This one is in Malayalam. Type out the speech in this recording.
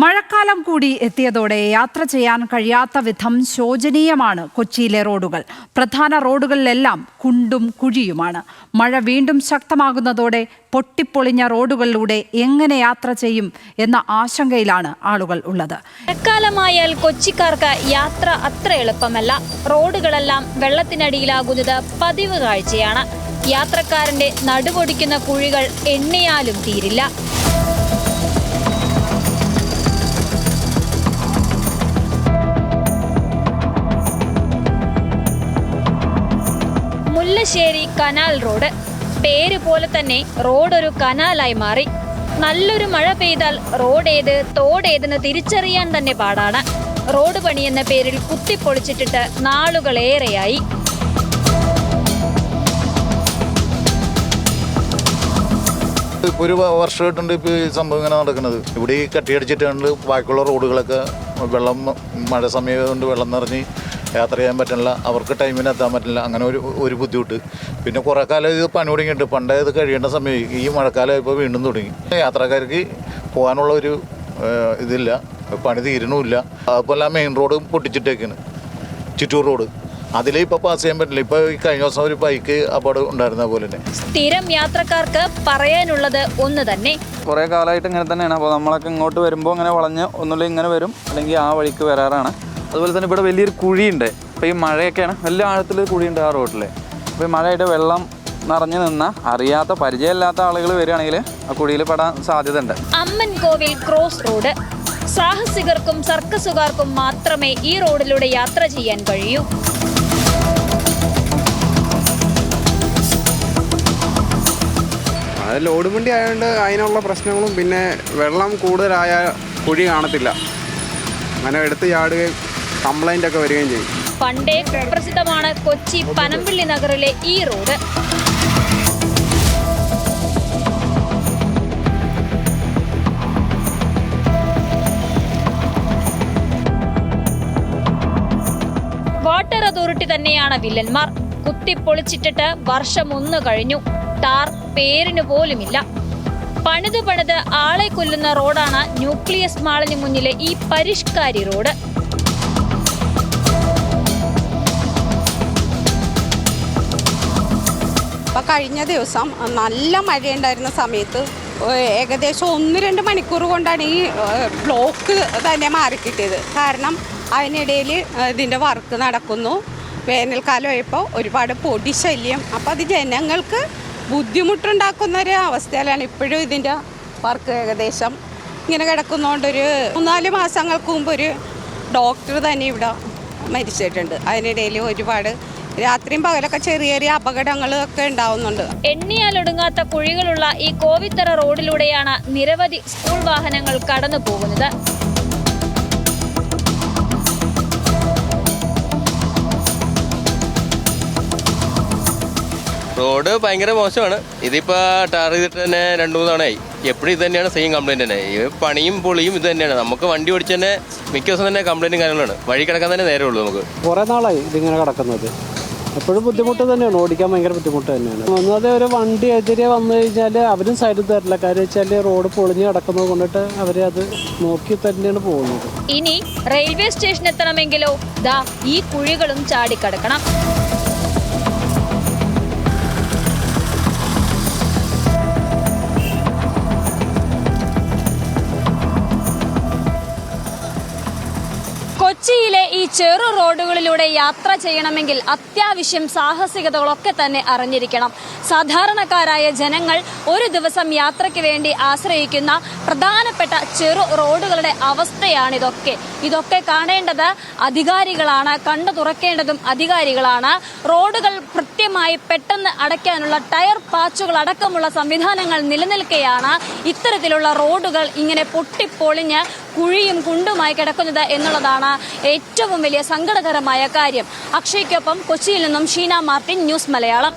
മഴക്കാലം കൂടി എത്തിയതോടെ യാത്ര ചെയ്യാൻ കഴിയാത്ത വിധം ശോചനീയമാണ് കൊച്ചിയിലെ റോഡുകൾ. പ്രധാന റോഡുകളിലെല്ലാം കുണ്ടും കുഴിയുമാണ്. മഴ വീണ്ടും ശക്തമാകുന്നതോടെ പൊട്ടിപ്പൊളിഞ്ഞ റോഡുകളിലൂടെ എങ്ങനെ യാത്ര ചെയ്യും എന്ന ആശങ്കയിലാണ് ആളുകൾ ഉള്ളത്. മഴക്കാലമായാൽ കൊച്ചിക്കാർക്ക് യാത്ര അത്ര എളുപ്പമല്ല. റോഡുകളെല്ലാം വെള്ളത്തിനടിയിലാകുന്നത് പതിവ് കാഴ്ചയാണ്. യാത്രക്കാരന്റെ നടുപൊടിക്കുന്ന കുഴികൾ എണ്ണിയാലും തീരില്ല. Mullassery canal road. പേര് പോലെ തന്നെ റോഡ് ഒരു കനാലായി മാറി. നല്ലൊരു മഴ പെയ്താൽ റോഡേത് തോടേതെന്ന് തിരിച്ചറിയാൻ തന്നെ പാടാണ്. റോഡ് പണി എന്ന പേരിൽ കുത്തിപ്പൊളിച്ചിട്ടിട്ട് നാളുകളേറെയായി. ഒരു വർഷമായിട്ടുണ്ട് ഇപ്പോൾ ഈ സംഭവം ഇങ്ങനെ നടക്കുന്നത്. ഇവിടെ ഈ കട്ടിയടിച്ചിട്ടുണ്ട്. ബാക്കിയുള്ള റോഡുകളൊക്കെ വെള്ളം മഴ സമയം കൊണ്ട് വെള്ളം നിറഞ്ഞ് യാത്ര ചെയ്യാൻ പറ്റില്ല. അവർക്ക് ടൈമിന് എത്താൻ പറ്റില്ല. അങ്ങനെ ഒരു ബുദ്ധിമുട്ട്. പിന്നെ കുറേ കാലം ഇത് പണി തുടങ്ങിയിട്ട് പണ്ടേ ഇത് കഴിയേണ്ട സമയം ഈ മഴക്കാലമായപ്പോൾ വീണ്ടും തുടങ്ങി. യാത്രക്കാർക്ക് പോകാനുള്ള ഒരു ഇതില്ല, പണി തീരണമില്ല. അതുപോലെ മെയിൻ റോഡ് പൊട്ടിച്ചിട്ടേക്കാണ്, ചിറ്റൂർ റോഡ്. അതിലേ ഇപ്പോൾ പാസ് ചെയ്യാൻ പറ്റില്ല. ഇപ്പോൾ ഈ കഴിഞ്ഞ ദിവസം ഒരു ബൈക്ക് അപകടം ഉണ്ടായിരുന്ന പോലെ തന്നെ. സ്ഥിരം യാത്രക്കാർക്ക് പറയാനുള്ളത് ഒന്ന് തന്നെ. കുറേ കാലമായിട്ട് ഇങ്ങനെ തന്നെയാണ്. അപ്പോൾ നമ്മളൊക്കെ ഇങ്ങോട്ട് വരുമ്പോൾ ഇങ്ങനെ വളഞ്ഞ് ഒന്നുമില്ല ഇങ്ങനെ വരും, അല്ലെങ്കിൽ ആ വഴിക്ക് വരാറാണ്. അതുപോലെ തന്നെ ഇവിടെ വലിയൊരു കുഴിയുണ്ട്. അപ്പോൾ ഈ മഴയൊക്കെയാണ്, വലിയ ആഴത്തിൽ കുഴിയുണ്ട് ആ റോഡിൽ. അപ്പോൾ ഈ മഴയായിട്ട് വെള്ളം നിറഞ്ഞു നിന്ന അറിയാത്ത പരിചയമില്ലാത്ത ആളുകൾ വരികയാണെങ്കിൽ ആ കുഴിയിൽ പെടാൻ സാധ്യതയുണ്ട്. Ammankovil cross road. സാഹസികർക്കും സർക്കസുകാർക്കും മാത്രമേ ഈ റോഡിലൂടെ യാത്ര ചെയ്യാൻ കഴിയൂ. അത് ലോഡ് വണ്ടി ആയതുകൊണ്ട് അതിനുള്ള പ്രശ്നങ്ങളും, പിന്നെ വെള്ളം കൂടുതലായ കുഴി കാണത്തില്ല, അങ്ങനെ എടുത്ത് ചാടുകയും കംപ്ലൈൻ്റ് ഒക്കെ വരികയും ചെയ്യും. പണ്ടേ പ്രസിദ്ധമാണ് കൊച്ചി പനമ്പിള്ളി നഗറിലെ ഈ റോഡ്. വാട്ടർ അതോറിറ്റി തന്നെയാണ് വില്ലന്മാർ. കുത്തിപ്പൊളിച്ചിട്ടിട്ട് വർഷം 1 കഴിഞ്ഞു. ടാർ പേരിന് പോലുമില്ല. പണിത് ആളെ കൊല്ലുന്ന റോഡാണ് ന്യൂക്ലിയസ് മാളിന് മുന്നിലെ ഈ പരിഷ്കാരി റോഡ്. അപ്പോൾ കഴിഞ്ഞ ദിവസം നല്ല മഴയുണ്ടായിരുന്ന സമയത്ത് ഏകദേശം 1-2 മണിക്കൂർ കൊണ്ടാണ് ഈ ബ്ലോക്ക് തന്നെ മാറിക്കിട്ടിയത്. കാരണം അതിനിടയിൽ ഇതിൻ്റെ വർക്ക് നടക്കുന്നു. വേനൽക്കാലമായപ്പോൾ ഒരുപാട് പൊടി ശല്യം. അപ്പോൾ അത് ജനങ്ങൾക്ക് ബുദ്ധിമുട്ടുണ്ടാക്കുന്ന ഒരു അവസ്ഥയിലാണ്. ഇപ്പോഴും ഇതിൻ്റെ വർക്ക് ഏകദേശം ഇങ്ങനെ കിടക്കുന്നതുകൊണ്ടൊരു 3-4 മാസങ്ങൾക്ക് മുമ്പ് ഒരു ഡോക്ടർ തന്നെ ഇവിടെ മരിച്ചിട്ടുണ്ട്. അതിനിടയിൽ ഒരുപാട് രാത്രിയും പകലൊക്കെ ചെറിയ അപകടങ്ങളൊക്കെ ഉണ്ടാവുന്നുണ്ട്. എണ്ണിയാലൊടുങ്ങാത്ത കുഴികളുള്ള ഈ കോവിത്തറ റോഡിലൂടെയാണ് നിരവധി സ്കൂൾ വാഹനങ്ങൾ കടന്നു പോകുന്നത്. റോഡ് ഭയങ്കര മോശമാണ്. ഇതിപ്പോൾ ടാർ ചെയ്തിട്ട് തന്നെ 2-3 തവണയായി. എപ്പോഴും ഇത് തന്നെയാണ്, സെയിം കംപ്ലൈൻറ്റ് തന്നെ. ഈ പണിയും പൊളിയും ഇത് തന്നെയാണ്. നമുക്ക് വണ്ടി ഓടിച്ച് തന്നെ മിക്ക ദിവസം തന്നെ കംപ്ലൈൻറ്റും കാര്യങ്ങളാണ്. വഴി കിടക്കാൻ തന്നെ നേരെ ഉള്ളൂ. നമുക്ക് കുറേ നാളായി ഇതിങ്ങനെ കിടക്കുന്നത്. എപ്പോഴും ബുദ്ധിമുട്ട് തന്നെയാണ്, ഓടിക്കാൻ ഭയങ്കര ബുദ്ധിമുട്ട് തന്നെയാണ്. ഒന്നാമത് ഒരു വണ്ടി എതിരെ വന്നു കഴിഞ്ഞാൽ അവരും സൈഡിൽ തരില്ല. കാര്യം വെച്ചാൽ റോഡ് പൊളിഞ്ഞ് കിടക്കുന്നത് കൊണ്ടിട്ട് അവരത് നോക്കി തന്നെയാണ് പോകുന്നത്. ഇനി റെയിൽവേ സ്റ്റേഷൻ എത്തണമെങ്കിലോ ദാ ഈ കുഴികളും ചാടിക്കടക്കണം. കൊച്ചിയിലെ ഈ ചെറു റോഡുകളിലൂടെ യാത്ര ചെയ്യണമെങ്കിൽ അത്യാവശ്യം സാഹസികതകളൊക്കെ തന്നെ അറിഞ്ഞിരിക്കണം. സാധാരണക്കാരായ ജനങ്ങൾ ഒരു ദിവസം യാത്രയ്ക്ക് വേണ്ടി ആശ്രയിക്കുന്ന പ്രധാനപ്പെട്ട ചെറു റോഡുകളുടെ അവസ്ഥയാണിതൊക്കെ. ഇതൊക്കെ കാണേണ്ടത് അധികാരികളാണ്, കണ്ടു തുറക്കേണ്ടതും അധികാരികളാണ്. റോഡുകൾ കൃത്യമായി പെട്ടെന്ന് അടയ്ക്കാനുള്ള ടയർ പാച്ചുകൾ അടക്കമുള്ള സംവിധാനങ്ങൾ നിലനിൽക്കെയാണ് ഇത്തരത്തിലുള്ള റോഡുകൾ ഇങ്ങനെ പൊട്ടിപ്പൊളിഞ്ഞ് കുഴിയും കുണ്ടുമായി കിടക്കുന്നത് എന്നുള്ളതാണ് ഏറ്റവും വലിയ സങ്കടകരമായ കാര്യം. അക്ഷയ്ക്കൊപ്പം കൊച്ചിയിൽ നിന്നും ഷീന മാർട്ടിൻ, ന്യൂസ് മലയാളം.